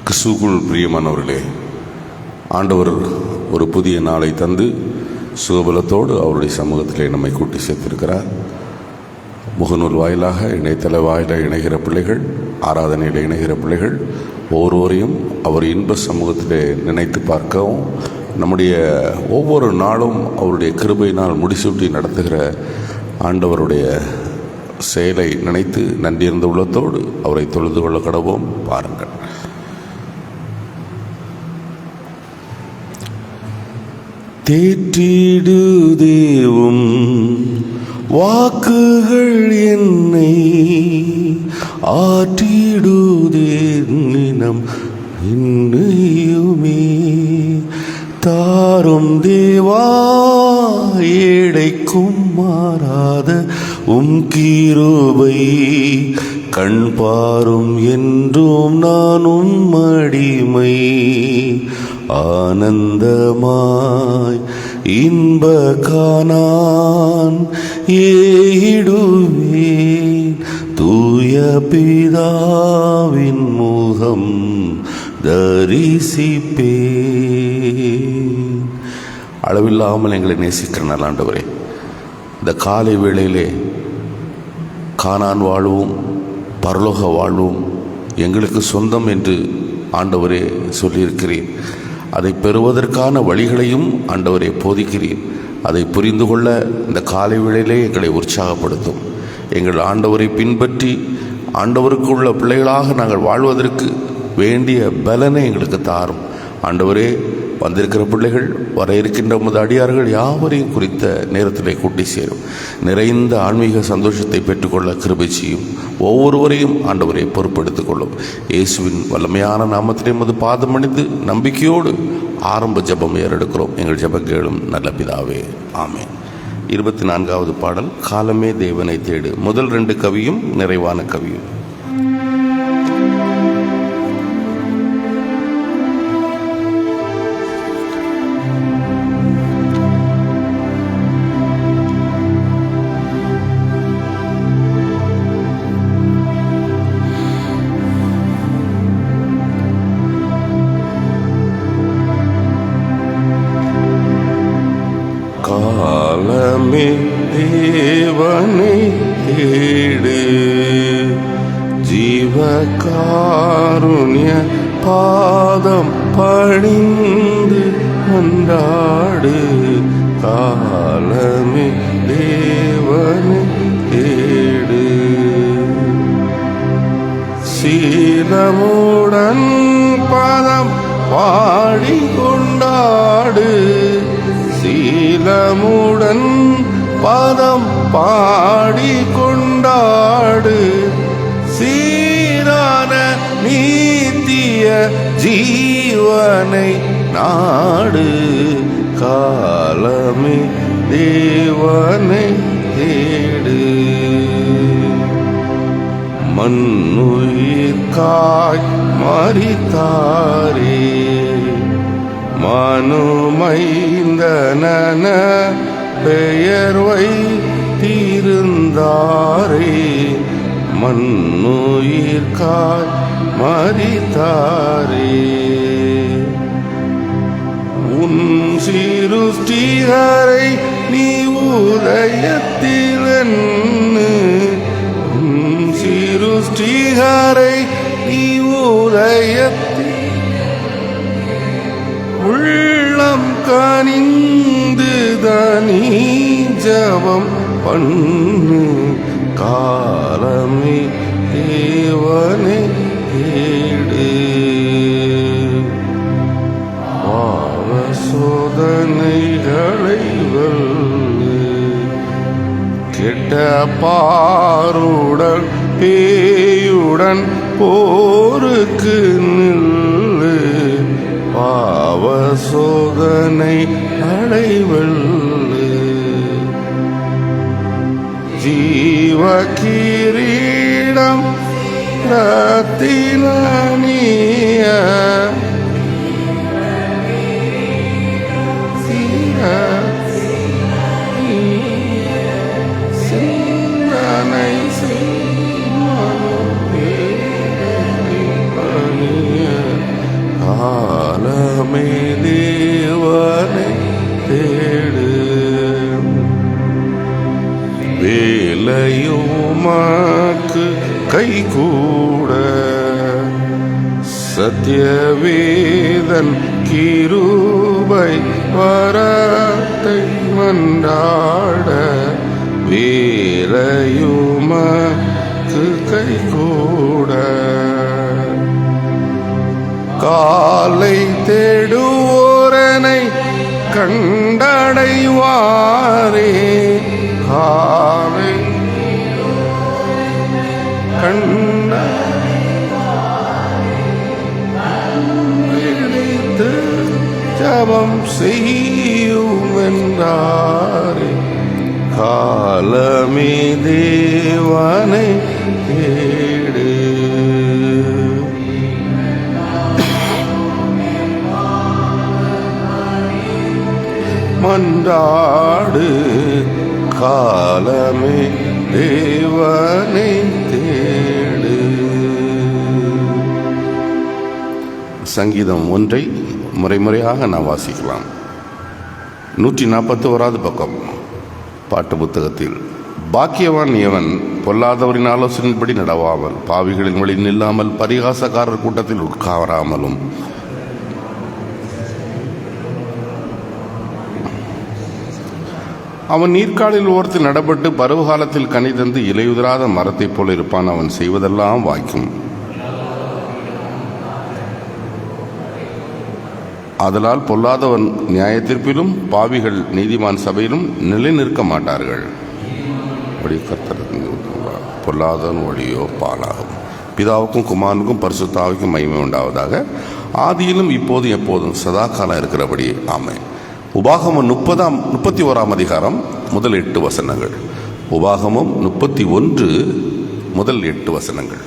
கிறிஸ்துவுக்குள் பிரியமானவர்களே, ஆண்டவர் ஒரு புதிய நாளை தந்து சுகபலத்தோடு அவருடைய சமூகத்திலே நம்மை கூட்டி சேர்த்திருக்கிறார். முகநூல் வாயிலாக, இணையதள வாயிலாக இணைகிற பிள்ளைகள், ஆராதனையில் இணைகிற பிள்ளைகள் ஒவ்வொருவரையும் அவர் இன்ப சமூகத்திலே நினைத்து பார்க்கவும், நம்முடைய ஒவ்வொரு நாளும் அவருடைய கிருபையினால் முடிசூட்டி நடத்துகிற ஆண்டவருடைய செயலை நினைத்து நன்றியிருந்த உள்ளத்தோடு அவரை தொழுது கொள்ள கடவோம். பாருங்கள். தேற்றிடுதேவும் வாக்குகள் என்னை ஆற்றிடுதேன்னினம் என்னையுமே தாரும் தேவா ஏடைக்கும் மாறாத கிருபை கண் பாரும் என்றும் நானும் அடிமை ஆனந்தமாய் இன்ப காணான் ஏடுவேன் தூய பிதாவின் முகம் தரிசிப்பேன். அளவில்லாமல் எங்களை நேசிக்கிற நல்லாண்டவரே, இந்த காலை வேளையிலே கானான் வாழ்வும் பரலோக வாழ்வும் எங்களுக்கு சொந்தம் என்று ஆண்டவரே சொல்லியிருக்கிறேன். அதை பெறுவதற்கான வழிகளையும் ஆண்டவரே போதிக்கிறேன். அதை புரிந்து கொள்ள இந்த காலை வேளையிலே எங்களை உற்சாகப்படுத்தும். எங்கள் ஆண்டவரை பின்பற்றி ஆண்டவருக்குள்ள பிள்ளைகளாக நாங்கள் வாழ்வதற்கு வேண்டிய பலனை எங்களுக்கு தாரும். ஆண்டவரே, வந்திருக்கிற பிள்ளைகள், வர இருக்கின்ற உமது அடியார்கள் யாவரையும் குறித்த நேரத்திலே கூட்டி சேரும். நிறைந்த ஆன்மீக சந்தோஷத்தை பெற்றுக்கொள்ள கிருபை செய்யும். ஒவ்வொருவரையும் ஆண்டவரை பொறுப்பெடுத்துக் கொள்ளும். இயேசுவின் வல்லமையான நாமத்திலே உமது பாதம் அணிந்து நம்பிக்கையோடு ஆரம்ப ஜெபம் ஏறெடுக்கிறோம். எங்கள் ஜெபம் கேளும் நல்ல பிதாவே, ஆமென். 24வது பாடல், காலமே தேவனை தேடு. முதல் 2 கவியும் நிறைவான கவியும். காலமே தேவனை தேடு, ஜீவகாருண்ய பாதம் பணிந்து கொண்டாடு. காலமே தேவனை தேடு, சீலமுடன் பாதம் பாடி கொண்டாடு. சீலமுடன் பாதம் பாடி கொண்டாடு. சீரான நீத்திய ஜீவனை நாடு. காலமே தேவனை தேடு, மண்ணுயிர்காய் மரித்தாரே மனுமைந்தன பெயர் வைத்திருந்தாரே. மண்ணுயிர்காய் மரித்தாரே. உன் சிருஷ்டிகரை நீ உதயத்தில் எண்ணு. உன் சிருஷ்டிகரை நீ உதயத்தில் உள்ளம் கனிந்து தனி ஜபம் பண்ணு. காலமே தேவனை தேடு, பாவ சோதனைகளை வெல்லு. கெட்ட பாருடன் பேயுடன் போருக்கு நில்லு. பாவ சோதனை அடைவெல்லு. ஜீவ கிரீடம் ரத்தினிய சிந்தனை செய்ய காலமே தேவனை தேடு, வேலையுமாக்கு கைகூட, சத்தியவேதன் கிருபை வரத்தை மன்றாட, வேலையுமாக்கு கைகூட. காலை தேடுவோரனை கண்டடைவாரே, காலை கண்டடைத்து ஜபம் செய்யும் என்றாரே, காலமே தேவனை தேடு. மன்றாடு, காலமே தேவனை தேடு. சங்கீதம் 1 முறைமுறையாக நாம் வாசிக்கலாம். 141 பக்கம் பாட்டு புத்தகத்தில், பாக்கியவான் எவன் பொல்லாதவரின் ஆலோசனையின்படி நடவாமல், பாவிகளின் வழி நில்லாமல், பரிகாசக்காரர் கூட்டத்தில் உட்காராமலும், அவன் நீர்க்காலில் ஓர்த்து நடப்பட்டு பருவகாலத்தில் கனி தந்து இலையுதிராத மரத்தைப் போல இருப்பான். அவன் செய்வதெல்லாம் வாய்க்கும். ஆதலால் பொல்லாதவன் நியாயத்தீர்ப்பிலும், பாவிகள் நீதிமான் சபையிலும் நிலை நிற்க மாட்டார்கள். பொல்லாதவன் வழியோ பாலாகும். பிதாவுக்கும் குமாரனுக்கும் பரிசுத்தாவிக்கும் மகிமை உண்டாவதாக, ஆதியிலும் இப்போதும் எப்போதும் சதா காலம் இருக்கிறபடி ஆமென். உபாகமம் 31 அதிகாரம் முதல் 8 வசனங்கள். உபாகமம் 31 முதல் 8 வசனங்கள்.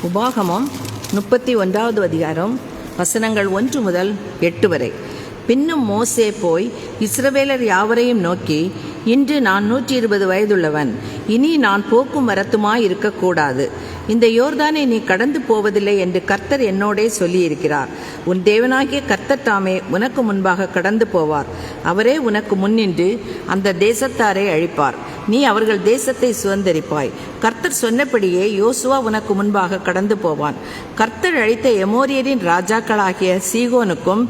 உபாகமம் 31 அதிகாரம் வசனங்கள் 1 முதல் 8 வரை. பின்னும் மோசே போய் இஸ்ரவேலர் யாவரையும் நோக்கி, இன்று நான் 120 வயதுள்ளவன், இனி நான் போக்கும் வரத்துமாய் இருக்கக்கூடாது. இந்த யோர்தானை நீ கடந்து போவதில்லை என்று கர்த்தர் என்னோடே சொல்லியிருக்கிறார். உன் தேவனாகிய கர்த்தர் தாமே உனக்கு முன்பாக கடந்து போவார். அவரே உனக்கு முன்னின்று அந்த தேசத்தாரை அழிப்பார். நீ அவர்கள் தேசத்தை சுதந்தரிப்பாய். கர்த்தர் சொன்னபடியே யோசுவா உனக்கு முன்பாக கடந்து போவான். கர்த்தர் அழித்த எமோரியரின் ராஜாக்களாகிய சீகோனுக்கும்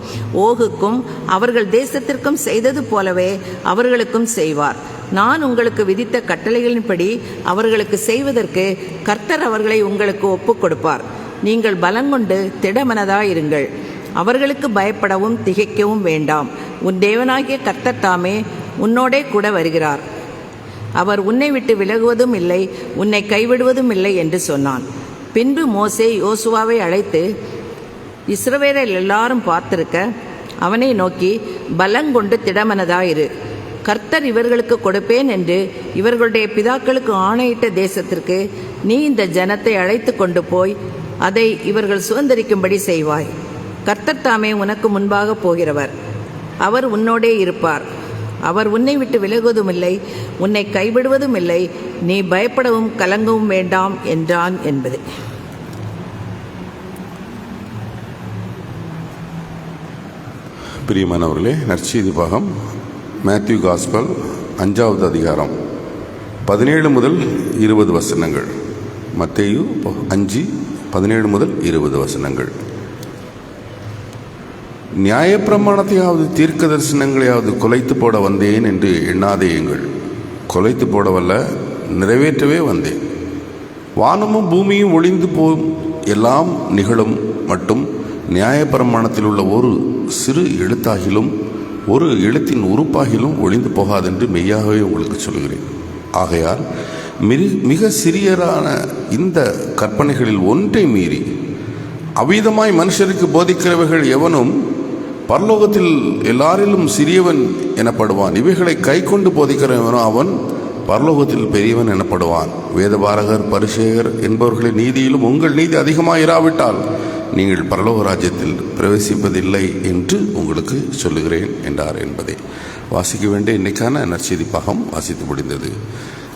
ஓகுக்கும் அவர்கள் தேசத்திற்கும் செய்தது போலவே அவர்களுக்கும் செய்வார். நான் உங்களுக்கு விதித்த கட்டளைகளின்படி அவர்களுக்கு செய்வதற்கு கர்த்தர் அவர்களை உங்களுக்கு ஒப்புக் கொடுப்பார். நீங்கள் பலங்கொண்டு திடமனதாயிருங்கள். அவர்களுக்கு பயப்படவும் திகைக்கவும் வேண்டாம். உன் தேவனாகிய கர்த்தர் தாமே உன்னோடே கூட வருகிறார். அவர் உன்னை விட்டு விலகுவதும் இல்லை, உன்னை கைவிடுவதும் இல்லை என்று சொன்னான். பின்பு மோசே யோசுவாவை அழைத்து, இஸ்ரவேலர் எல்லாரும் பார்த்திருக்க அவனை நோக்கி, பலங்கொண்டு திடமனதாயிரு. கர்த்தர் இவர்களுக்கு கொடுப்பேன் என்று இவர்களுடைய பிதாக்களுக்கு ஆணையிட்ட தேசத்திற்கு நீ இந்த ஜனத்தை அழைத்து கொண்டு போய் அதை இவர்கள் சுதந்தரிக்கும்படி செய்வாய். கர்த்தர் தாமே உனக்கு முன்பாக போகிறவர். அவர் உன்னோடே இருப்பார். அவர் உன்னை விட்டு விலகுவதும் இல்லை, உன்னை கைவிடுவதும் இல்லை. நீ பயப்படவும் கலங்கவும் வேண்டாம் என்றான் என்பது. பிரியமானவர்களே, நற்செய்தி பாகம் மேத்யூ காஸ்பல் 5வது அதிகாரம் 17 முதல் 20 வசனங்கள். மத்தேயு 5 17 முதல் 20 வசனங்கள். நியாயப்பிரமாணத்தையாவது தீர்க்க தரிசனங்களையாவது குலைத்து போட வந்தேன் என்று எண்ணாதேயுங்கள். குலைத்து போடவல்ல, நிறைவேற்றவே வந்தேன். வானமும் பூமியும் ஒளிந்து போம், எல்லாம் நிகழும் மட்டும் நியாயப்பிரமாணத்தில் உள்ள ஒரு சிறு எழுத்தாகிலும் ஒரு எழுத்தின் உறுப்பாகிலும் ஒளிந்து போகாதென்று மெய்யாகவே உங்களுக்கு சொல்கிறேன். ஆகையால் மிக சிறியரான இந்த கற்பனைகளில் ஒன்றை மீறி அவ்விதமாய் மனுஷருக்கு போதிக்கிறவர்கள் எவனும் பரலோகத்தில் எல்லாரிலும் சிறியவன் எனப்படுவான். இவைகளை கை கொண்டு போதிக்கிறவனோ அவன் பரலோகத்தில் பெரியவன் எனப்படுவான். வேதபாரகர் பரிசேயர் என்பவர்களின் நீதியிலும் உங்கள் நீதி அதிகமாக இராவிட்டால் நீங்கள் பரலோக ராஜ்யத்தில் பிரவேசிப்பதில்லை என்று உங்களுக்கு சொல்லுகிறேன் என்றார் என்பதை வாசிக்க வேண்டிய இன்றைக்கான நற்செய்தி பாகம் வாசித்து முடிந்தது.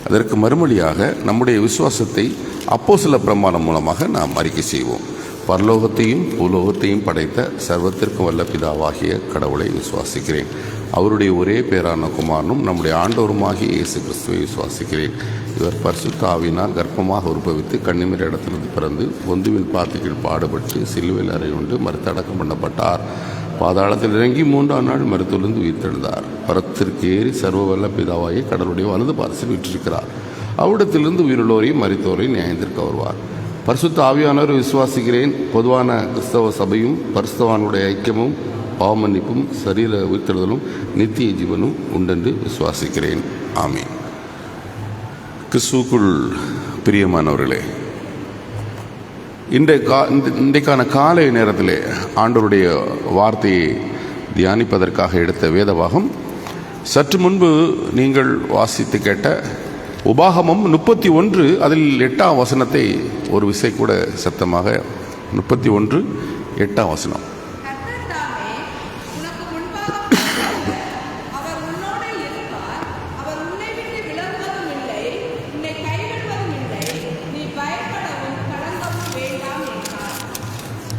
அதற்கு மறுமொழியாக நம்முடைய விசுவாசத்தை அப்போஸ்தல பிரமாணம் மூலமாக நாம் அறிக்கை செய்வோம். பரலோகத்தையும் பூலோகத்தையும் படைத்த சர்வத்திற்கும் வல்ல பிதாவாகிய கடவுளை விசுவாசிக்கிறேன். அவருடைய ஒரே பேரான குமாரனும் நம்முடைய ஆண்டவருமாகிய இயேசு கிறிஸ்துவை விசுவாசிக்கிறேன். இவர் பரிசுத்த ஆவியினால் கர்ப்பமாக உற்பவித்து கன்னிமரி இடத்திலிருந்து பிறந்து பொந்துவின் பாத்திகள் பாடுபட்டு சிலுவையில் அறையுண்டு மறுத்தடக்கம் பண்ணப்பட்டார். பாதாளத்தில் இறங்கி 3ஆம் நாள் மருத்துவலிருந்து உயிர்த்தெழுந்தார். பரத்திற்கு ஏறி சர்வ வல்ல பிதாவாகிய கடவுளுடைய வலது பாரசில் விற்றிருக்கிறார். அவ்விடத்திலிருந்து உயிருள்ளோரையும் மரித்தோரையும் நியாயத்திற்கு வருவார். பரிசுத்த ஆவியானவர் விசுவாசிக்கிறேன். பொதுவான கிறிஸ்தவ சபையும் பரிசுத்தவானுடைய ஐக்கியமும் பாவமன்னிப்பும் சரீர உயிர்த்தெழுதலும் நித்திய ஜீவனும் உண்டென்று விசுவாசிக்கிறேன். ஆமீன். கிறிஸ்துவுக்குள் பிரியமானவர்களே, இன்றைக்கான காலை நேரத்திலே ஆண்டவருடைய வார்த்தையை தியானிப்பதற்காக எடுத்த வேதபாகம் சற்று முன்பு நீங்கள் வாசித்து கேட்ட உபாகமம் 31 அதில் 8ஆம் வசனத்தை ஒரு விசை கூட சத்தமாக 31 8ஆம் வசனம்.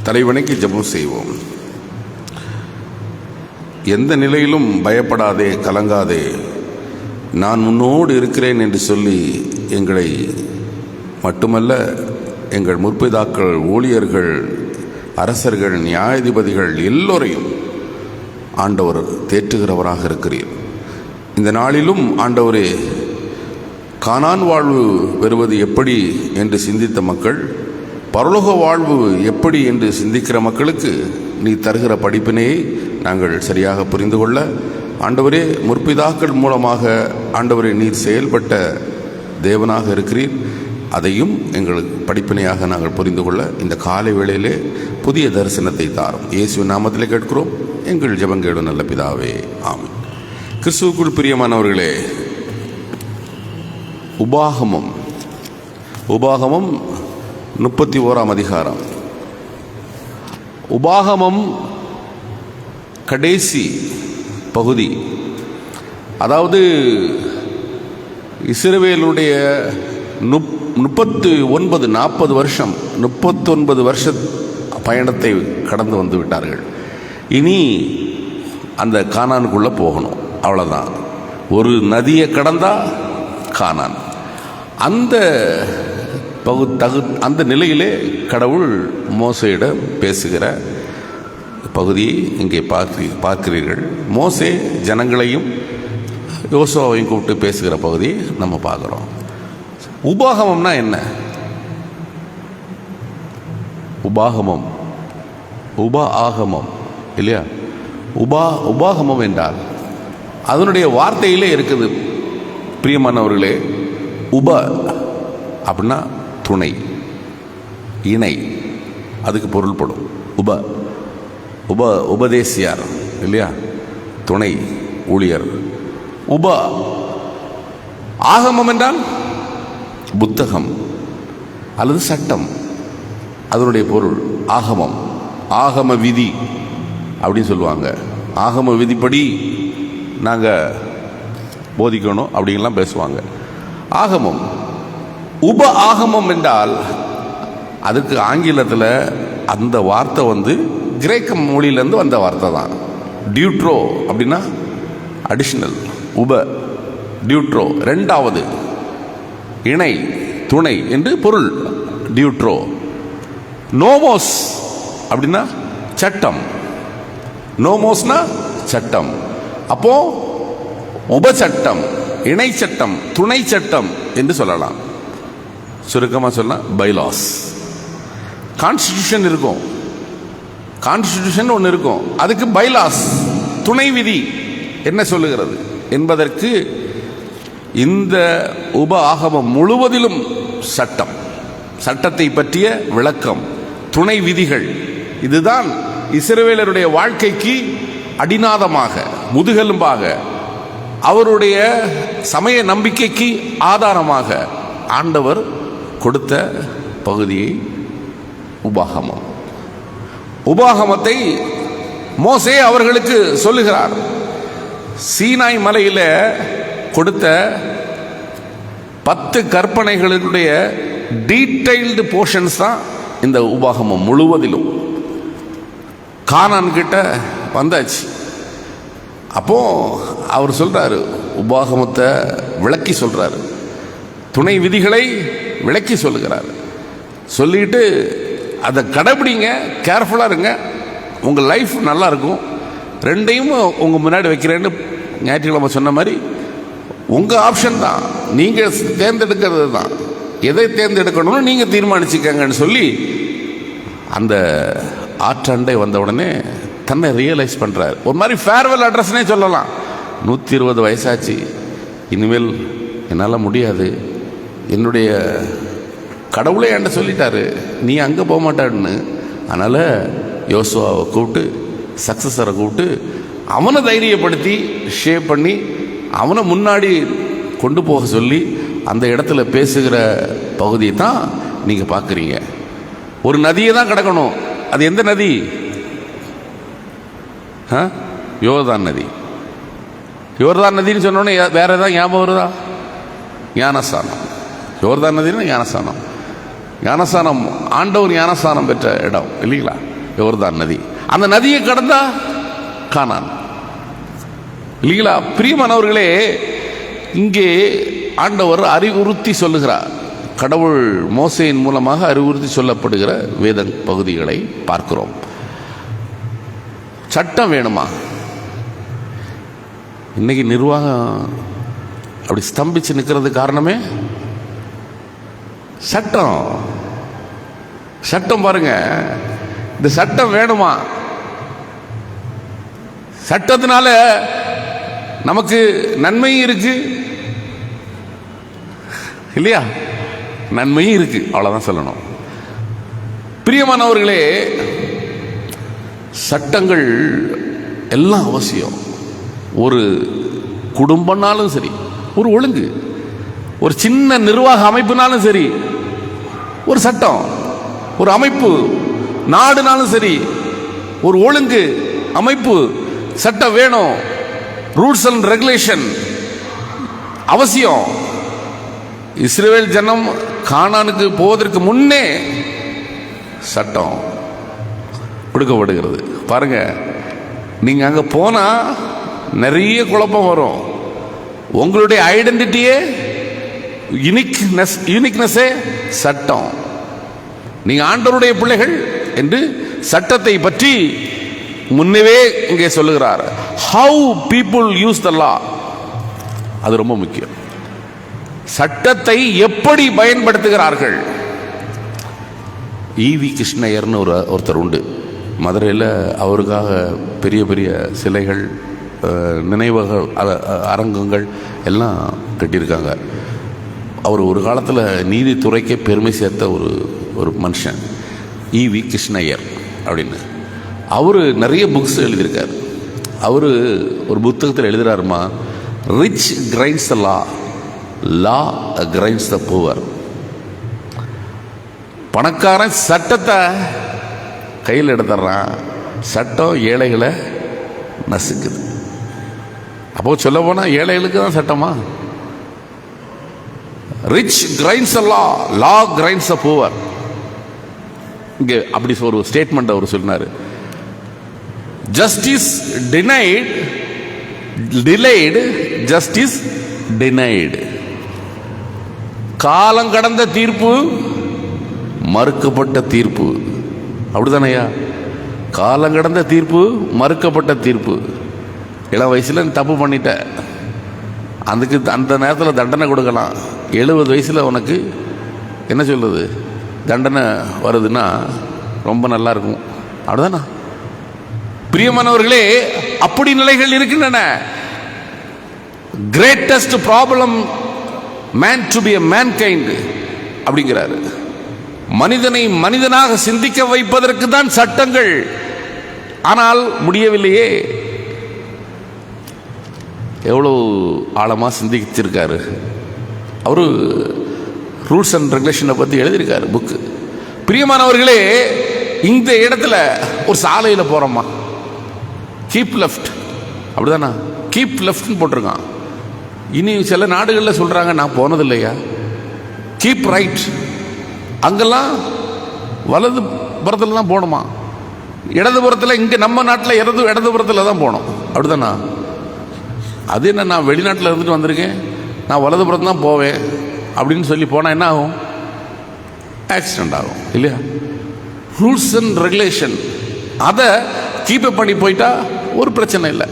தலைவணங்கி ஜெபம் செய்வோம். எந்த நிலையிலும் பயப்படாதே, கலங்காதே, நான் உன்னோடு இருக்கிறேன் என்று சொல்லி எங்களை மட்டுமல்ல, எங்கள் முற்பிதாக்கள், ஊழியர்கள், அரசர்கள், நியாயாதிபதிகள் எல்லோரையும் ஆண்டவர் தேற்றுகிறவராக இருக்கிறீர். இந்த நாளிலும் ஆண்டவரே, கானான் வாழ்வு பெறுவது எப்படி என்று சிந்தித்த மக்கள், பரலோக வாழ்வு எப்படி என்று சிந்திக்கிற மக்களுக்கு நீ தருகிற படிப்பினையை நாங்கள் சரியாக புரிந்து கொள்ள, ஆண்டவரே, முற்பிதாக்கள் மூலமாக ஆண்டவரே நீர் செயல்பட்ட தேவனாக இருக்கிறீர், அதையும் எங்களுக்கு படிப்பினையாக நாங்கள் புரிந்து கொள்ள இந்த காலை வேளையிலே புதிய தரிசனத்தை தாரும். இயேசுவின் நாமத்திலே கேட்கிறோம் எங்கள் ஜெபங்கேளும் நல்ல பிதாவே, ஆமென். கிறிஸ்துவுக்குள் பிரியமானவர்களே, உபாகமம் 31ஆம் அதிகாரம். உபாகமம் கடைசி பகுதி. அதாவது இஸ்ரவேலுடைய 39 வருஷ பயணத்தை கடந்து வந்து விட்டார்கள். இனி அந்த கானானுக்குள்ளே போகணும், அவ்வளோதான். ஒரு நதியை கடந்தா கானான். அந்த நிலையிலே கடவுள் மோசேயிடம் பேசுகிற பகுதியை இங்கே பார்க்கிறீர்கள். மோசே ஜனங்களையும் யோசுவாவையும் கூப்பிட்டு பேசுகிற பகுதியை நம்ம பார்க்குறோம். உபாகமம்னா என்ன? ஆகமம் இல்லையா? உபாகமம் என்றால் அதனுடைய வார்த்தையிலே இருக்குது. பிரியமானவர்களே, அப்படின்னா துணை, இணை, அதுக்கு பொருள்படும். உபதேசியார் இல்லையா? துணை, ஊழியர். ஆகமம் என்றால் புத்தகம் அல்லது சட்டம், அதனுடைய பொருள் ஆகமம். ஆகம விதி அப்படின்னு சொல்லுவாங்க. ஆகம விதிப்படி நாங்கள் போதிக்கணும் அப்படின்லாம் பேசுவாங்க. ஆகமம். ஆகமம் என்றால் அதுக்கு ஆங்கிலத்தில் அந்த வார்த்தை கிரேக்க மொழியிலேருந்து வந்த வார்த்தை தான். டியூட்ரோ அப்படின்னா அடிஷனல், டியூட்ரோ ரெண்டாவது, இணை, துணை என்று பொருள். டியூட்ரோ. நோமோஸ் அப்படின்னா சட்டம். நோமோஸ்னா சட்டம். அப்போ உபசட்டம், இணை சட்டம், துணை சட்டம் என்று சொல்லலாம். சுருக்கமாக சொல்லலாம் பைலாஸ். கான்ஸ்டிடியூஷன் இருக்கும், கான்ஸ்டிடியூஷன் ஒன்று இருக்கும், அதுக்கு பைலாஸ், துணை விதி என்ன சொல்லுகிறது என்பதற்கு இந்த ஆகமம் முழுவதிலும் சட்டம், சட்டத்தை பற்றிய விளக்கம், துணை விதிகள். இதுதான் இஸ்ரவேலருடைய வாழ்க்கைக்கு அடிநாதமாக, முதுகெலும்பாக, அவருடைய சமய நம்பிக்கைக்கு ஆதாரமாக ஆண்டவர் கொடுத்த பகுதியை உபாகமம். உபாகமத்தை மோசே அவர்களுக்கு சொல்லுகிறார். சீனாய் மலையில கொடுத்த 10 கற்பனைகளுடைய டீடைல்டு போர்ஷன்ஸ் தான் இந்த உபாகமம் முழுவதிலும். கானான் கிட்ட வந்தாச்சு. அப்போ அவர் சொல்றாரு, உபாகமத்தை விளக்கி சொல்றாரு, துணை விதிகளை விளக்கி சொல்லுகிறார். சொல்லிட்டு அதை கடைபிடிங்க, கேர்ஃபுல்லாக இருங்க, உங்கள் லைஃப் நல்லா இருக்கும். ரெண்டையும் உங்கள் முன்னாடி வைக்கிறேன்னு ஞாயிற்றுக்கிழமை சொன்ன மாதிரி உங்கள் ஆப்ஷன் தான், நீங்கள் தேர்ந்தெடுக்கிறது தான், எதை தேர்ந்தெடுக்கணும்னு நீங்கள் தீர்மானிச்சுக்கங்கன்னு சொல்லி அந்த ஆற்றண்டை வந்த உடனே தன்னை ரியலைஸ் பண்ணுறாரு. ஒரு மாதிரி ஃபேர்வெல் அட்ரஸ்னே சொல்லலாம். 120 வயசாச்சு, இனிமேல் என்னால் முடியாது, என்னுடைய கடவுளே என்கிட்ட சொல்லிட்டாரு நீ அங்கே போக மாட்டான்னு. அதனால் யோசுவாவை கூப்பிட்டு, சக்சஸரை கூப்பிட்டு அவனை தைரியப்படுத்தி ஷேப் பண்ணி அவனை முன்னாடி கொண்டு போக சொல்லி அந்த இடத்துல பேசுகிற பகுதியை தான் நீங்கள் பார்க்குறீங்க. ஒரு நதியை தான் கடக்கணும். அது எந்த நதி? யோர்தான் நதி. யோர்தான் நதின்னு சொன்னோடனே வேற ஏதாவது ஞாபகம் வருதா? ஞானஸ்தானம். யோர்தான் நதினா ஞானஸ்தானம். ஞானஸ்தானம் ஆண்டவர் ஞானஸ்தானம் பெற்ற இடம் இல்லைங்களா? யோர்தான் நதி. அந்த நதியை கடந்தா கானான் இல்லைங்களா? பிரியமானவர்களே, இங்கே ஆண்டவர் அறிவுறுத்தி சொல்லுகிறார். கடவுள் மோசேயின் மூலமாக அறிவுறுத்தி சொல்லப்படுகிற வேத பகுதிகளை பார்க்கிறோம். சட்டம் வேணுமா? இன்னைக்கு நிர்வாகம் அப்படி ஸ்தம்பிச்சு நிற்கிறது காரணமே சட்டம். சட்டம் பாருங்க, இந்த சட்டம் வேணுமா? சட்டத்தினால நமக்கு நன்மையும் இருக்கு இல்லையா? நன்மையும் இருக்கு, அவ்வளவுதான் சொல்லணும். பிரியமானவர்களே, சட்டங்கள் எல்லாம் அவசியம். ஒரு குடும்பம்னாலும் சரி, ஒரு ஒழுங்கு, ஒரு சின்ன நிர்வாக அமைப்புனாலும் சரி, ஒரு சட்டம், ஒரு அமைப்பு, நாடுனாலும் சரி, ஒரு ஒழுங்கு அமைப்பு, சட்டம் வேணும். ரூல்ஸ் அண்ட் ரெகுலேஷன் அவசியம். இஸ்ரவேல் ஜனம் கானானுக்கு போவதற்கு முன்னே சட்டம் கொடுக்கப்படுகிறது. பாருங்க, நீங்க அங்க போனா நிறைய குழப்பம் வரும். உங்களுடைய ஐடென்டிட்டியே யூனிக்னஸே சட்டம். நீங்க ஆண்டவருடைய பிள்ளைகள் என்று சட்டத்தை பற்றி முன்னவே இங்கே சொல்லுகிறார். ஹவு பீப்புள் யூஸ் த லா, அது ரொம்ப முக்கியம். சட்டத்தை எப்படி பயன்படுத்துகிறார்கள். ஈவி கிருஷ்ணயர்னு ஒருத்தர் உண்டு மதுரையில். அவருக்காக பெரிய பெரிய சிலைகள், நினைவக அரங்கங்கள் எல்லாம் கட்டியிருக்காங்க. அவர் ஒரு காலத்தில் நீதித்துறைக்கே பெருமை சேர்த்த ஒரு மனுஷன், ஈவி கிருஷ்ணயர் அப்படின்னு. அவர் நிறைய புக்ஸ் எழுதியிருக்கார். அவர் ஒரு புத்தகத்தில் எழுதுறாருமா, rich grinds the law, law grinds the poor. பணக்காரன் சட்டத்தை கையில் எடுத்துறான், சட்டம் ஏழைகளை நசுக்குது. அப்போ சொல்ல போனா ஏழைகளுக்கு தான் சட்டமா? Rich grinds law, law grinds the poor. இங்க அப்படி ஒரு ஸ்டேட்மெண்ட் அவர் சொன்னாரு. Justice denied, delayed, justice denied. காலம் கடந்த தீர்ப்பு, மறுக்கப்பட்ட தீர்ப்பு. அப்படிதானையா? காலம் கடந்த தீர்ப்பு, மறுக்கப்பட்ட தீர்ப்பு. இளம் வயசுல தப்பு பண்ணிட்ட, அதுக்கு அந்த நேரத்தில் தண்டனை கொடுக்கலாம். 70 வயசுல உனக்கு என்ன சொல்றது தண்டனை வருதுன்னா ரொம்ப நல்லா இருக்கும். அப்படிதானா? பிரியமானவர்களே, அப்படி நிலைகள் இருக்கின்றன. Greatest problem man to be a mankind அப்படிங்கிறாரு. மனிதனை மனிதனாக சிந்திக்க வைப்பதற்கு தான் சட்டங்கள். ஆனால் முடியவில்லையே. எவ்வளோ ஆழமாக சிந்திச்சிருக்காரு. அவர் ரூல்ஸ் அண்ட் ரெகுலேஷனை பற்றி எழுதியிருக்காரு புக்கு. பிரியமானவர்களே, இந்த இடத்துல ஒரு சாலையில் போகிறோம்மா, கீப் லெஃப்ட், அப்படிதானா? கீப் லெஃப்ட்னு போட்டிருக்கான். இனி சில நாடுகளில் சொல்கிறாங்க, நான் போனது இல்லையா, கீப் ரைட். அங்கெல்லாம் வலது புறத்தில் தான் போகணுமா, இடதுபுறத்தில். இங்கே நம்ம நாட்டில் இடதுபுறத்தில் தான் போகணும், அப்படிதானா? அது என்ன, நான் வெளிநாட்டில் இருந்துட்டு வந்திருக்கேன், நான் வலதுபுறத்தில் தான் போவேன் அப்படின்னு சொல்லி போனால் என்ன ஆகும்? ஆக்சிடெண்ட் ஆகும் இல்லையா? ரூல்ஸ் அண்ட் ரெகுலேஷன் அதை கீப்பப் பண்ணி போயிட்டா ஒரு பிரச்சனை இல்லை.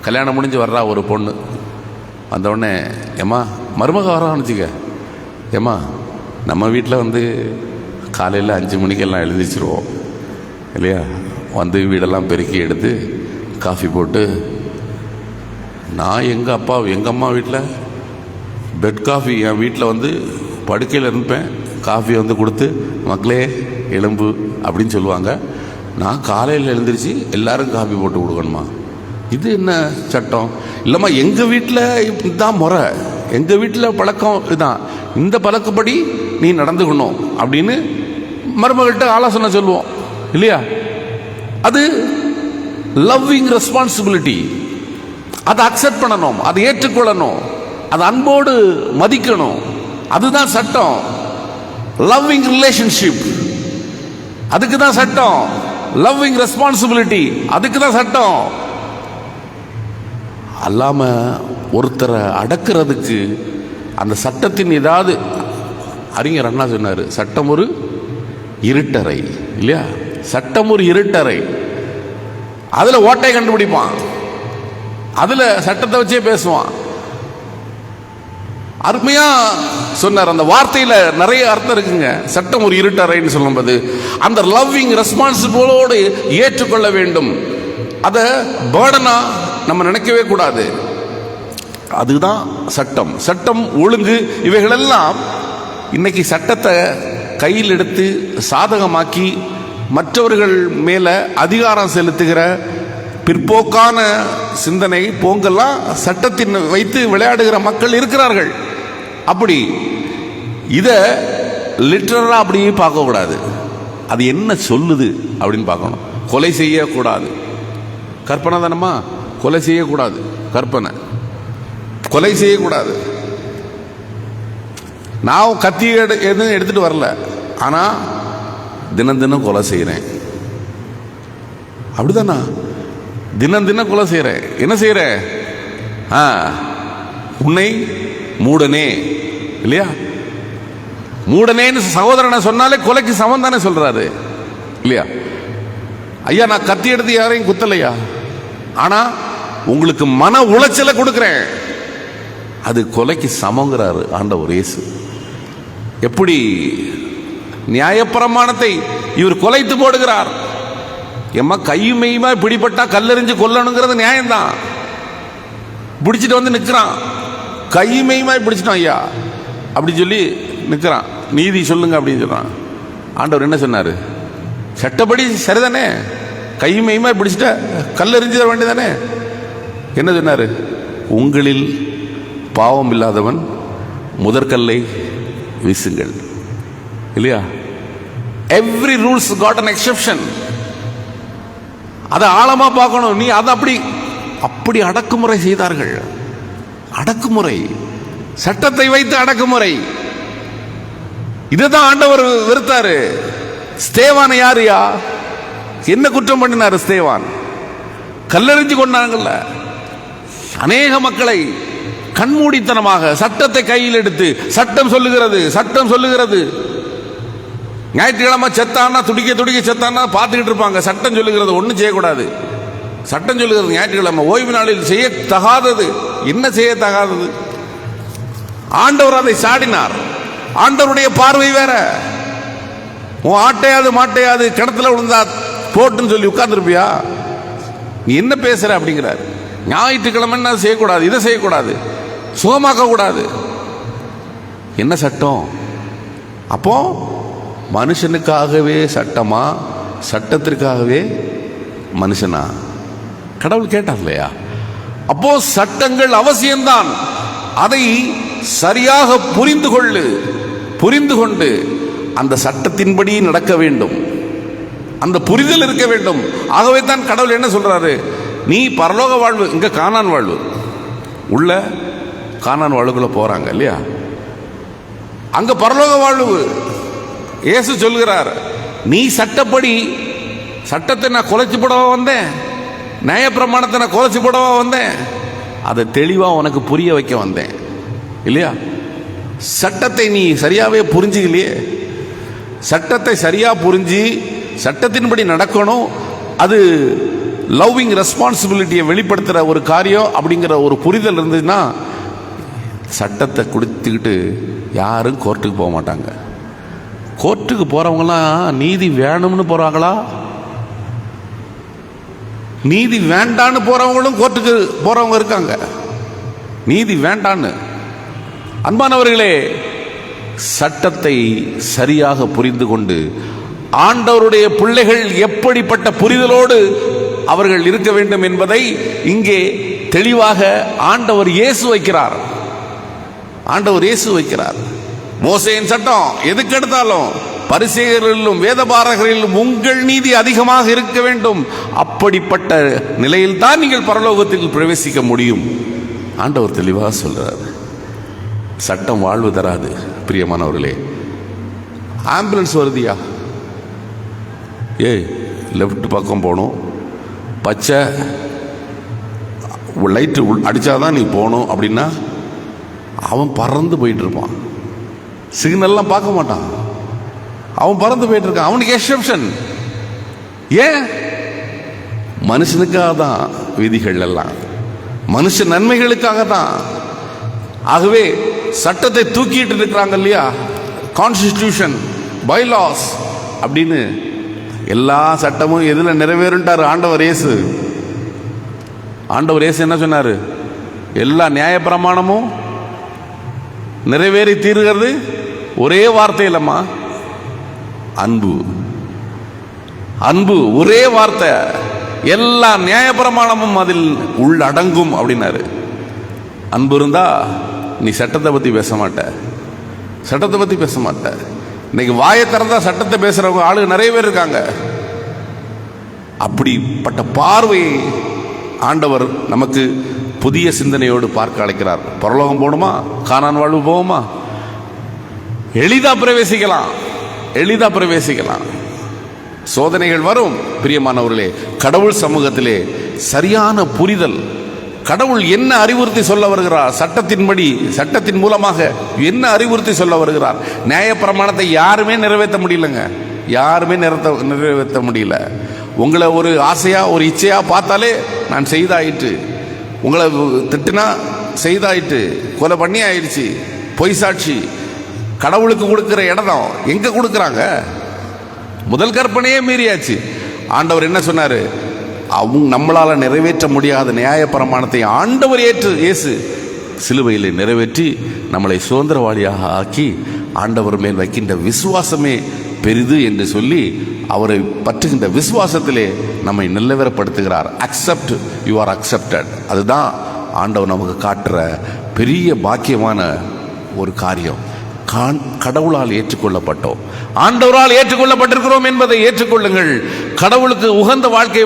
கல்யாணம் முடிஞ்சு வர்றா ஒரு பொண்ணு, வந்தவுடனே ஏம்மா மருமக வரான்னு வச்சுக்க, ஏம்மா நம்ம வீட்டில் வந்து காலையில் 5 மணிக்கெல்லாம் எழுந்திரிச்சிருவோம் இல்லையா, வந்து வீடெல்லாம் பெருக்கி எடுத்து காஃபி போட்டு, நான் எங்கள் அம்மா வீட்டில் பெட் காஃபி, என் வீட்டில் வந்து படுக்கையில் இருப்பேன், காஃபி வந்து கொடுத்து மக்களே எலும்பு அப்படின்னு சொல்லுவாங்க. நான் காலையில் எழுந்திரிச்சு எல்லாரும் காஃபி போட்டு கொடுக்கணுமா? இது என்ன சட்டம்? இல்லைம்மா எங்கள் வீட்டில் இதுதான் முறை, எங்கள் வீட்டில் பழக்கம் இதுதான், இந்த பழக்கப்படி நீ நடந்துக்கணும் அப்படின்னு மருமகள்கிட்ட ஆலோசனை சொல்லுவோம் இல்லையா? அது லவ்விங் ரெஸ்பான்சிபிலிட்டி. அதை அக்செப்ட் பண்ணணும், அதை ஏற்றுக்கொள்ளணும், அதை அன்போடு மதிக்கணும். அதுதான் சட்டம். லவ்விங் ரிலேஷன்ஷிப், அதுக்கு தான் சட்டம். லவ்விங் ரெஸ்பான்சிபிலிட்டி, அதுக்கு தான் சட்டம். அல்லாம ஒருத்தரை அடக்கிறதுக்கு அந்த சட்டத்தின் ஏதாவது, அறிஞர் அண்ணா சொன்னார், சட்டம் ஒரு இருட்டறை இல்லையா? சட்டம் ஒரு இருட்டறை, அதில் ஓட்டை கண்டுபிடிப்பான், அதில் சட்டத்தை வச்சே பேசுவான். அருமையா சொன்னார். அந்த வார்த்தையில நிறைய அர்த்தம் இருக்குங்க. சட்டம் ஒரு இருட்டறைன்னு சொல்லும்போது அந்த லவ்விங் ரெஸ்பான்சிபிளோடு ஏற்றுக்கொள்ள வேண்டும். அதை பேர்டனா நம்ம நினைக்கவே கூடாது. அதுதான் சட்டம். சட்டம் ஒழுங்கு இவைகளெல்லாம் இன்னைக்கு சட்டத்தை கையில் எடுத்து சாதகமாக்கி மற்றவர்கள் மேல அதிகாரம் செலுத்துகிற பிற்போக்கான சிந்தனை போங்கெல்லாம் சட்டத்தின் வைத்து விளையாடுகிற மக்கள் இருக்கிறார்கள். அப்படி இதை லிட்டரலா அப்படியே பார்க்கக்கூடாது. அது என்ன சொல்லுது அப்படின்னு பார்க்கணும். கொலை செய்யக்கூடாது, கற்பனை தானம்மா, கொலை செய்யக்கூடாது, கற்பனை, கொலை செய்யக்கூடாது. நான் கத்தி எதுவும் எடுத்துட்டு வரல, ஆனா தினம் தினம் கொலை செய்கிறேன், அப்படிதானா? தினம் தினம் கொலை செய்கிறேன். என்ன செய்கிறேன்? உன்னை மூடனே இல்லையா? மூடனேன்னு சகோதரனை சொன்னாலே கொலைக்கு சமம் தானே சொல்றாரு இல்லையா? ஐயா நான் கத்தி எடுத்து யாரையும் குத்தலையா, ஆனா உங்களுக்கு மன உளைச்சலை கொடுக்கிறேன், அது கொலைக்கு சமங்கிறாரு ஆண்டவர் இயேசு. எப்படி நியாயப்பிரமாணத்தை இவர் கொலைத்து போடுகிறார். எம்மா கையும் மெய்யுமா பிடிபட்டா கல்லெறிஞ்சு கொல்லணுங்கிறது நியாயம்தான். பிடிச்சிட்டு வந்து நிற்கிறான், கையும் மெய்யுமா பிடிச்சிட்டான் ஐயா அப்படி சொல்லி நிற்கிறான். நீதி சொல்லுங்க அப்படின்னு சொல்றான். ஆண்டவர் என்ன சொன்னாரு? சட்டப்படி சரிதானே, கையும் மெய்யுமா பிடிச்சிட்ட கல்லெறிஞ்சிட வேண்டியதானே. என்ன சொன்னாரு? உங்களில் பாவம் இல்லாதவன் முதற்கல்லை வீசுங்கள் இல்லையா? Every rules got an exception. அதை ஆழமா பார்க்கணும். நீ அதை அப்படி அடக்குமுறை செய்தார்கள். அடக்குமுறை, சட்டத்தை வைத்து அடக்குமுறை. இதுதான் ஆண்டவர் வெறுத்தாரு. ஸ்தேவானை யாருயா? என்ன குற்றம் பண்ணினாரு ஸ்தேவான்? கல்லெறிஞ்சு கொண்டாங்கல்ல அநேக மக்களை. கண்மூடித்தனமாக சட்டத்தை கையில் எடுத்து, சட்டம் சொல்லுகிறது, சட்டம் சொல்லுகிறது. ஞாயிற்றுக்கிழமை செத்தானா துடிக்க துடிக்க செத்தானா பார்த்துக்கிட்டு இருப்பாங்க. சட்டம் சொல்லுகிறது ஒன்றும் செய்யக்கூடாது. சட்டம் சொல்லுகிறது ஞாயிற்றுக்கிழமை ஓய்வு நாளில் செய்ய தகாதது. என்ன செய்ய தகாதது? ஆண்டவர் அதை சாடினார். ஆண்டவருடைய பார்வை வேற. உன் ஆட்டையாது மாட்டையாது கிணத்துல விழுந்தா போட்டுன்னு சொல்லி உட்கார்ந்துருப்பியா? நீ என்ன பேசுற அப்படிங்கிறார். ஞாயிற்றுக்கிழமை செய்யக்கூடாது, இதை செய்யக்கூடாது, சுகமாக்க கூடாது. என்ன சட்டம்? அப்போ மனுஷனுக்காகவே சட்டமா, சட்டத்திற்காகவே மனுஷனா? கடவுள் கேட்டார் இல்லையா? அப்போ அப்போ சட்டங்கள் அவசியம்தான். அதை சரியாக புரிந்து கொண்டு அந்த சட்டத்தின்படி நடக்க வேண்டும். அந்த புரிதல் இருக்க வேண்டும். ஆகவே தான் கடவுள் என்ன சொல்றாரு, நீ பரலோக வாழ்வு, இங்க கானான் வாழ்வு, உள்ள கானான் வாழ்வுக்குள்ள போறாங்க இல்லையா, அங்க பரலோக வாழ்வு. இயேசு சொல்கிறார், நீ சட்டப்படி, சட்டத்தை நான் குலைச்சு போடவா வந்தேன், நியாயப்பிரமாணத்தை நான் குலைச்சு போடவா வந்தேன், அதை தெளிவா உனக்கு புரிய வைக்க வந்தேன் இல்லையா. சட்டத்தை நீ சரியாவே புரிஞ்சுக்கலையே. சட்டத்தை சரியா புரிஞ்சு சட்டத்தின்படி நடக்கணும். அது லவ்விங் ரெஸ்பான்சிபிலிட்டியை வெளிப்படுத்துகிற ஒரு காரியம் அப்படிங்கிற ஒரு புரிதல் இருந்ததுன்னா சட்டத்தை கொடுத்துக்கிட்டு யாரும் கோர்ட்டுக்கு போக மாட்டாங்க. கோர்ட்டுக்கு போறவங்கலாம் நீதி வேணும்னு போறாங்களா, நீதி வேண்டான்னு போறவங்களும் கோர்ட்டுக்கு போறவங்க இருக்காங்க. நீதி வேண்டான்னு. அன்பானவர்களே, சட்டத்தை சரியாக புரிந்து கொண்டு ஆண்டவருடைய பிள்ளைகள் எப்படிப்பட்ட புரிதலோடு அவர்கள் இருக்க வேண்டும் என்பதை இங்கே தெளிவாக ஆண்டவர் இயேசு வைக்கிறார். ஆண்டவர் இயேசு வைக்கிறார். மோசேயின் சட்டம் எதுக்கு எடுத்தாலும் பரிசேயரிலும் வேதபாரகரிலும் உங்கள் நீதி அதிகமாக இருக்க வேண்டும். அப்படிப்பட்ட நிலையில் தான் நீங்கள் பரலோகத்தில் பிரவேசிக்க முடியும். ஆண்டவர் தெளிவாக சொல்றார். சட்டம் வாழ்வு தராது. பிரியமானவர்களே, ஆம்புலன்ஸ் வருதியா, லெஃப்ட் பக்கம் போகணும், பச்சை லைட்டு அடிச்சாதான் நீ போகணும் அப்படின்னா அவன் பறந்து போயிட்டு இருப்பான். சிக்னல்லாம் பார்க்க மாட்டான், அவன் பறந்து போயிட்டு இருக்கான். அவனுக்கு எக்ஸெப்ஷன். ஏன்? மனுஷனுக்காக தான் விதிகள் எல்லாம், மனுஷ நன்மைகளுக்காக தான். ஆகவே சட்டத்தை தூக்கிட்டு இருக்கிறாங்க இல்லையா, கான்ஸ்டிடியூஷன், பைலாஸ் அப்படின்னு எல்லா சட்டமும் எதுல நிறைவேறுட்டார் ஆண்டவர் இயேசு. ஆண்டவர் இயேசு என்ன சொன்னாரு, எல்லா நியாய பிரமாணமும் நிறைவேறி தீர்கிறது ஒரே வார்த்தை இல்லம்மா, அன்பு. அன்பு ஒரே வார்த்தை. எல்லா நியாய பிரமாணமும் அதில் உள்ளடங்கும் அப்படின்னாரு. அன்பு இருந்தா நீ சட்டத்தை பத்தி பேச மாட்ட, சட்டத்தை பத்தி பேச மாட்ட. இன்னைக்கு வாயை திறந்தா சட்டத்தை பேசுறவங்க ஆளுங்க நிறைய பேர் இருக்காங்க. அப்படிப்பட்ட பார்வையை ஆண்டவர் நமக்கு புதிய சிந்தனையோடு பார்க்க அழைக்கிறார். பரலோகம் போகணுமா, கானான் வாழ்வு போவோமா, எளிதா பிரவேசிக்கலாம், எளிதா பிரவேசிக்கலாம். சோதனைகள் வரும். பிரியமானவர்களே, கடவுள் சமூகத்திலே சரியான புரிதல், கடவுள் என்ன அறிவுறுத்தி சொல்ல வருகிறார், சட்டத்தின்படி, சட்டத்தின் மூலமாக என்ன அறிவுறுத்தி சொல்ல வருகிறார். நியாய பிரமாணத்தை யாருமே நிறைவேற்ற முடியலங்க, யாருமே நிறைவேற்ற முடியல. உங்களை ஒரு ஆசையா ஒரு இச்சையா பார்த்தாலே நான் செய்தாயிற்று, உங்களை திட்டுனா செய்தாயிற்று, கொலை பண்ணி ஆயிடுச்சு, பொய் சாட்சி. கடவுளுக்கு கொடுக்கிற இடம் எங்க கொடுக்கறாங்க? முதல் கற்பனையே மீறியாச்சு. ஆண்டவர் என்ன சொன்னாரு, அவங்க நம்மளால நிறைவேற்ற முடியாத நியாய பிரமாணத்தை ஆண்டவர் இயேசு சிலுவையில் நிறைவேற்றி நம்மளை சுதந்திரவாளியாக ஆக்கி ஆண்டவர் மேல் வைக்கின்ற விசுவாசமே பெரிது என்று சொல்லி அவரை பற்றுகின்ற விசுவாசத்திலே நம்மை நிலவரப்படுத்துகிறார். Accept, you are accepted. அதுதான் ஆண்டவர் நமக்கு காட்டுற பெரிய பாக்கியமான ஒரு காரியம். கடவுளால் ஏற்றுக்கொள்ளப்பட்டோம், ஆண்டவரால் ஏற்றுக்கொள்ளப்பட்டிருக்கிறோம் என்பதை ஏற்றுக்கொள்ளுங்கள். கடவுளுக்கு உகந்த வாழ்க்கை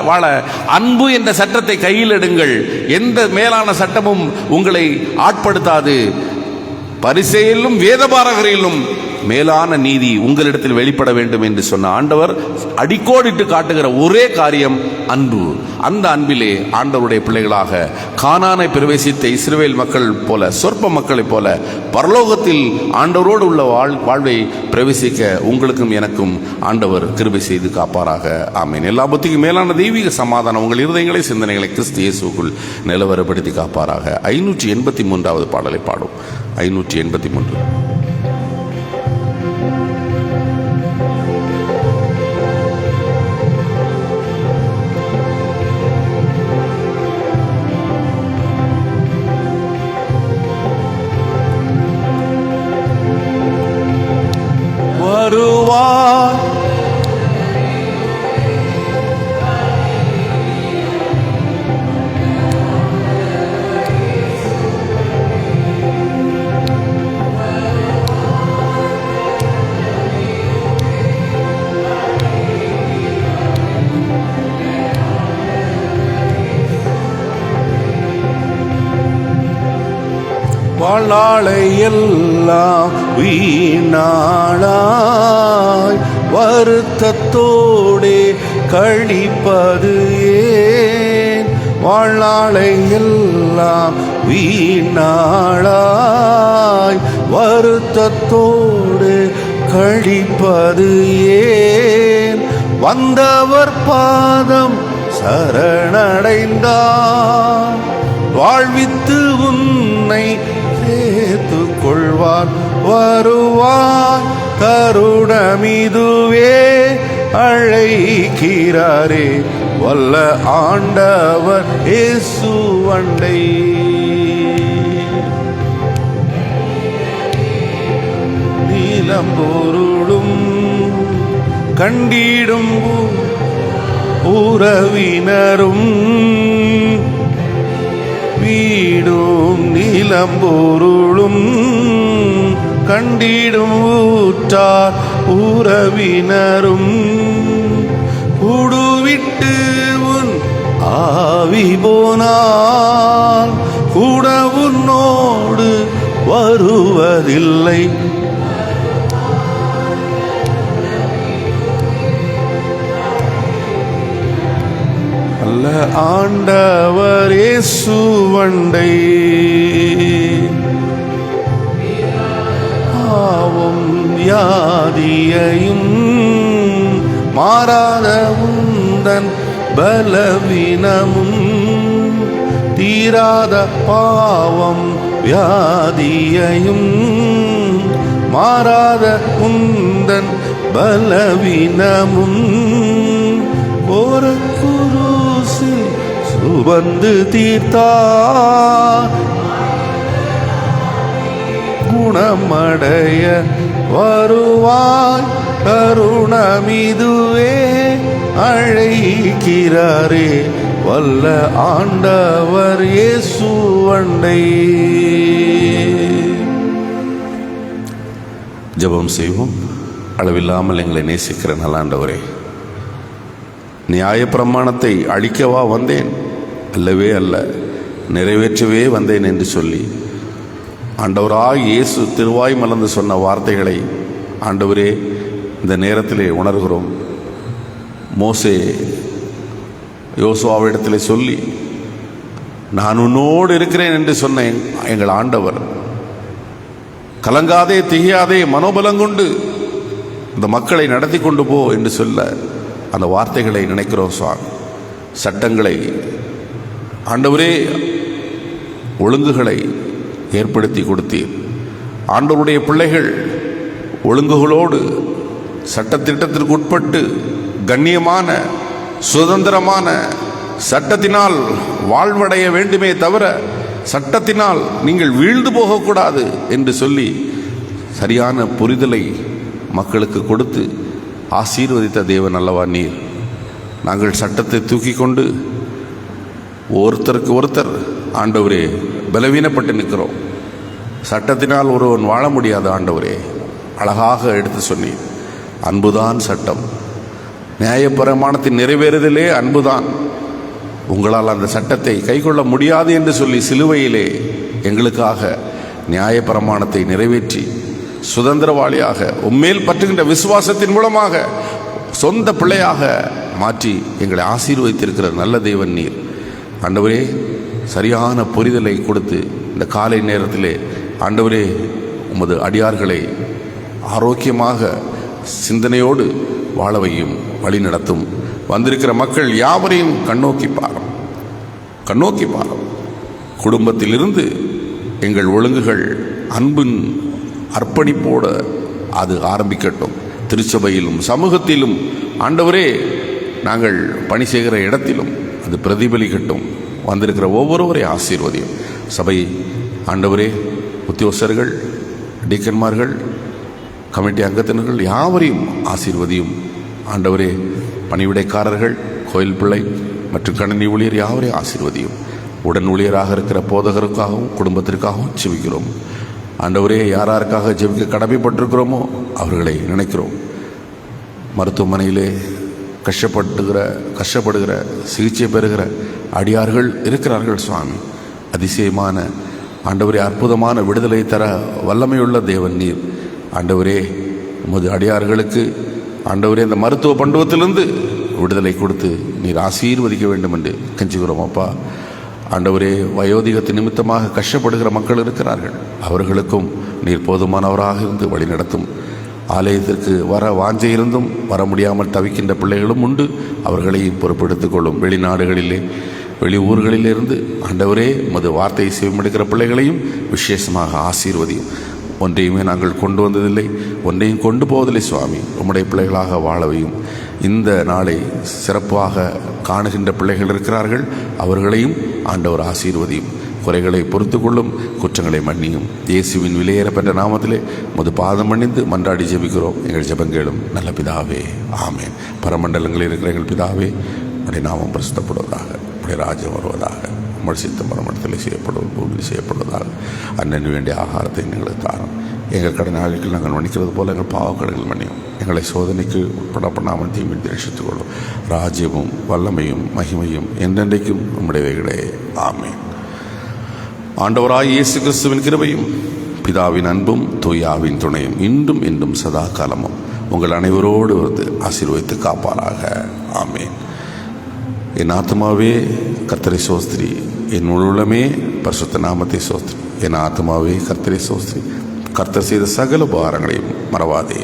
வாழ அன்பு என்ற சட்டத்தை கையில் எடுங்கள். எந்த மேலான சட்டமும் உங்களை ஆட்படுத்தாது. பரிசேயிலும் வேதபாரகரிலும் மேலான நீதி உங்களிடத்தில் வெளிப்பட வேண்டும் என்று சொன்ன ஆண்டவர் அடிக்கோடிட்டு காட்டுகிற ஒரே காரியம் அன்பு. அந்த அன்பிலே ஆண்டவருடைய பிள்ளைகளாக கானானை பிரவேசித்த இஸ்ரவேல் மக்கள் போல, சொற்ப மக்களைப் போல பரலோகத்தில் ஆண்டவரோடு உள்ள வாழ்வை பிரவேசிக்க உங்களுக்கும் எனக்கும் ஆண்டவர் கிருபை செய்து காப்பாராக. ஆமேன். எல்லா புத்திக்கும் மேலான தெய்வீக சமாதானம் உங்கள் இருதயங்களை, சிந்தனைகளை கிறிஸ்து இயேசுக்குள் நிலவரப்படுத்தி காப்பாராக. 583வது பாடலை பாடும். 583. வருவார் வாழ்நாளை எல்லாம் வீணாளாய் வருத்தத்தோடே கழிப்பது ஏன்? வாழ்நாளை எல்லாம் வீணாளாய் வருத்தத்தோடு கழிப்பது ஏன்? வந்தவர் பாதம் சரணடைந்தார், வாழ்வித்து உன்னை சேர்த்து கொள்வார். வருவார் தருணமிதுவே அழைக்கிறாரே வல்ல ஆண்டவர் இயேசு அண்டை. நீலம் பொருளும் கண்டிடும் உறவினரும் வீடும் நீலம் பொருளும் கண்டிடும் ஊற்றார் உறவினரும் கூடுவிட்டு உன் ஆவி போனால் கூட உன்னோடு வருவதில்லை. அல்ல ஆண்டவர் இயேசு அண்டை. பாவம் வியாதியையும் மாறாத உந்தன் பலவீனமும் தீராத பாவம் வியாதியையும் மாறாத உந்தன் பலவீனமும் ஒரு குருசில் சுமந்து தீர்த்தார். குணமடைய வருவாய் தருணமிதுவே அழைக்கிறாரே வல்ல ஆண்டவர் இயேசு அண்டை. ஜெபம் செய்வோம். அளவில்லாமல் எங்களை நேசிக்கிற நல்லாண்டவரே, நியாயப்பிரமாணத்தை அழிக்கவா வந்தேன்? அல்லவே அல்ல, நிறைவேற்றவே வந்தேன் என்று சொல்லி ஆண்டவராய் இயேசு திருவாய் மலர்ந்து சொன்ன வார்த்தைகளை ஆண்டவரே இந்த நேரத்திலே உணர்கிறோம். மோசே யோசுவாவிடத்தில் சொல்லி நான் உன்னோடு இருக்கிறேன் என்று சொன்ன எங்கள் ஆண்டவர், கலங்காதே திகையாதே மனோபலங்கொண்டு இந்த மக்களை நடத்தி கொண்டு போ என்று சொல்ல அந்த வார்த்தைகளை நினைக்கிறோம் சுவாமி. சட்டங்களை ஆண்டவரே ஒழுங்குகளை ஏற்படுத்தி கொடுத்தீர். ஆண்டவருடைய பிள்ளைகள் ஒழுங்குகளோடு சட்டத்திட்டத்திற்கு உட்பட்டு கண்ணியமான சுதந்திரமான சட்டத்தினால் வாழ்வடைய வேண்டுமே தவிர சட்டத்தினால் நீங்கள் வீழ்ந்து போகக்கூடாது என்று சொல்லி சரியான புரிதலை மக்களுக்கு கொடுத்து ஆசீர்வதித்த தேவன் அல்லவா நீர். நாங்கள் சட்டத்தை தூக்கி கொண்டு ஒருத்தருக்கு ஒருத்தர் ஆண்டவரே பலவீனப்பட்டு நிற்கிறோம். சட்டத்தினால் ஒருவன் வாழ முடியாது ஆண்டவரே. அழகாக எடுத்து சொன்னீர், அன்புதான் சட்டம், நியாயப்பிரமாணத்தின் நிறைவேறுதலே அன்புதான். உங்களால் அந்த சட்டத்தை கைக்கொள்ள முடியாது என்று சொல்லி சிலுவையிலே எங்களுக்காக நியாயப்பிரமாணத்தை நிறைவேற்றி சுதந்திரவாளியாக உம்மேல் பற்றுகின்ற விசுவாசத்தின் மூலமாக சொந்த பிள்ளையாக மாற்றி எங்களை ஆசீர்வதித்திருக்கிற நல்ல தேவன் நீர். ஆண்டவரே, சரியான புரிதலை கொடுத்து இந்த காலை நேரத்திலே ஆண்டவரே உமது அடியார்களை ஆரோக்கியமாக சிந்தனையோடு வாழவையும் வழி நடத்தும். வந்திருக்கிற மக்கள் யாவரையும் கண்ணோக்கி பாரும். குடும்பத்திலிருந்து எங்கள் ஒழுங்குகள் அன்பின் அர்ப்பணிப்போடு அது ஆரம்பிக்கட்டும். திருச்சபையிலும் சமூகத்திலும் ஆண்டவரே நாங்கள் பணி செய்கிற இடத்திலும் அது பிரதிபலிக்கட்டும். வந்திருக்கிற ஒவ்வொருவரை ஆசீர்வதியும். சபை ஆண்டவரே, உத்தியோகஸ்தர்கள், டீக்கன்மார்கள், கமிட்டி அங்கத்தினர்கள் யாவரையும் ஆசீர்வதியும். ஆண்டவரே, பணிவிடைக்காரர்கள், கோயில் பிள்ளை மற்றும் கணினி ஊழியர் யாவரையும் ஆசீர்வதியும். உடன் ஊழியராக இருக்கிற போதகருக்காகவும் குடும்பத்திற்காகவும் ஜெபிக்கிறோம். ஆண்டவரே, யாராருக்காக ஜெபிக்க கடமைப்பட்டிருக்கிறோமோ அவர்களை நினைக்கிறோம். மருத்துவமனையிலே கஷ்டப்படுகிற சிகிச்சை பெறுகிற அடியார்கள் இருக்கிறார்கள் சுவாமி. அதிசயமான ஆண்டவரே, அற்புதமான விடுதலை தர வல்லமையுள்ள தேவன் நீர். ஆண்டவரே, உமது அடியார்களுக்கு ஆண்டவரே இந்த மருத்துவ பண்டுவத்திலிருந்து விடுதலை கொடுத்து நீர் ஆசீர்வதிக்க வேண்டும் என்று கெஞ்சுகிறோம் அப்பா. ஆண்டவரே, வயோதிகத்து நிமித்தமாக கஷ்டப்படுகிற மக்கள் இருக்கிறார்கள். அவர்களுக்கும் நீர் போதுமானவராக இருந்து வழிநடத்தும். ஆலயத்திற்கு வர வாஞ்சை இருந்தும் வர முடியாமல் தவிக்கின்ற பிள்ளைகளும் உண்டு. அவர்களையும் பொறுப்பெடுத்துக் கொள்ளும். வெளிநாடுகளிலே வெளி ஊர்களிலிருந்து ஆண்டவரே உமது வார்த்தையை செவிமடுக்கிற பிள்ளைகளையும் விசேஷமாக ஆசீர்வதியும். ஒன்றையுமே நாங்கள் கொண்டு வந்ததில்லை, ஒன்றையும் கொண்டு போவதில்லை சுவாமி. உம்முடைய பிள்ளைகளாக வாழவையும். இந்த நாளை சிறப்பாக காணுகின்ற பிள்ளைகள் இருக்கிறார்கள். அவர்களையும் ஆண்டவர் ஆசீர்வதியும். குறைகளை பொறுத்து கொள்ளும், குற்றங்களை மன்னியும். இயேசுவின் விலையேறப்பெற்ற நாமத்திலே உமது பாதம் மன்னிந்து மன்றாடி ஜெபிக்கிறோம் எங்கள் ஜெபங்களும் நல்ல பிதாவே, ஆமேன். பரமண்டலங்களில் இருக்கிற எங்கள் பிதாவே, உடைய நாமம் பிரசித்தப்படுவதாக, உடைய ராஜ்யம் வருவதாக, உங்கள் சித்தம் பரமண்டலத்தில் செய்யப்படுவது பூமியில் செய்யப்படுவதாக. அன்னன் வேண்டிய ஆகாரத்தை எங்களுக்கு தாரும். எங்கள் கடனாளிகள் நாங்கள் மன்னிக்கிறது போல எங்கள் பாவக்கடன்கள் மன்னியும். எங்களை சோதனைக்கு உட்படப்படாமல் தீமில் ரட்சித்துக் கொள்ளும். ராஜ்யமும் வல்லமையும் மகிமையும் என்றென்றைக்கும் உம்முடையவைகளே, ஆமேன். ஆண்டவராய் இயேசு கிறிஸ்துவின் கிருபையும் பிதாவின் அன்பும் தூயாவின் துணையும் இன்றும் என்றும் சதா காலமும் உங்கள் அனைவரோடு வந்து ஆசீர்வதித்து காப்பாராக, ஆமேன். என் ஆத்மாவே கர்த்தரை சோஸ்திரி, என் உள்ளமே பரிசுத்த நாமத்தை சோஸ்திரி. என் ஆத்மாவே கர்த்தரை சோஸ்திரி, கர்த்தர் செய்த சகல உபகாரங்களையும் மறவாதே.